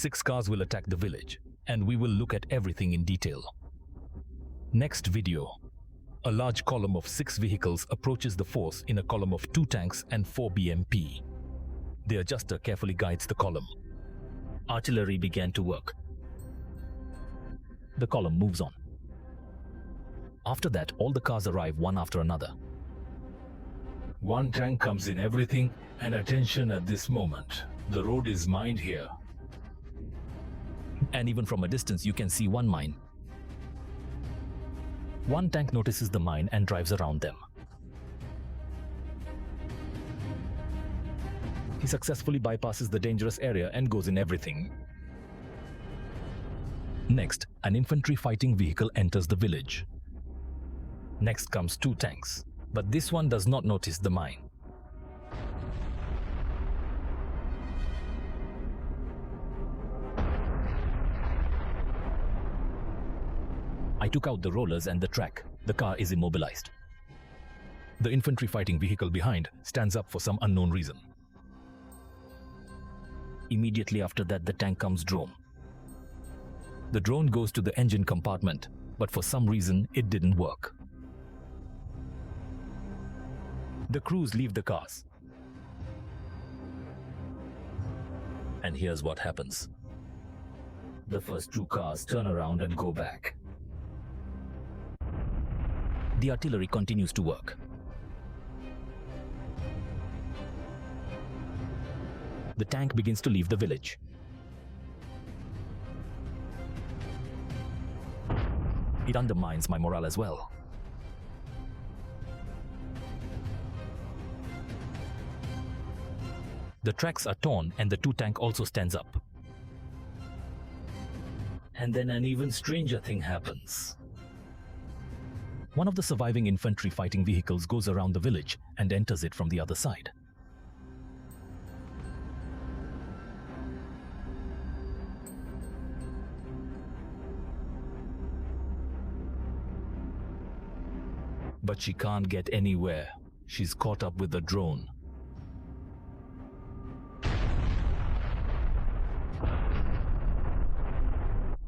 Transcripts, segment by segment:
6 cars will attack the village, and we will look at everything in detail. Next video. A large column of 6 vehicles approaches the force in a column of 2 tanks and 4 BMP. The adjuster carefully guides the column. Artillery began to work. The column moves on. After that, all the cars arrive one after another. One tank comes in everything, and attention at this moment. The road is mined here. And even from a distance you can see one mine. One tank notices the mine and drives around them. He successfully bypasses the dangerous area and goes in everything. Next, an infantry fighting vehicle enters the village. Next comes 2 tanks, but this one does not notice the mine. I took out the rollers and the track. The car is immobilized. The infantry fighting vehicle behind stands up for some unknown reason. Immediately after that, the tank comes drone. The drone goes to the engine compartment, but for some reason it didn't work. The crews leave the cars. And here's what happens. The first 2 cars turn around and go back. The artillery continues to work. The tank begins to leave the village. It undermines my morale as well. The tracks are torn and the 2 tank also stands up. And then an even stranger thing happens. One of the surviving infantry fighting vehicles goes around the village and enters it from the other side. But she can't get anywhere. She's caught up with the drone.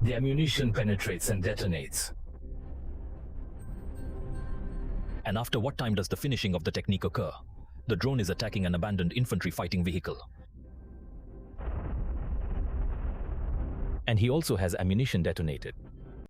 The ammunition penetrates and detonates. And after what time does the finishing of the technique occur? The drone is attacking an abandoned infantry fighting vehicle. And he also has ammunition detonated.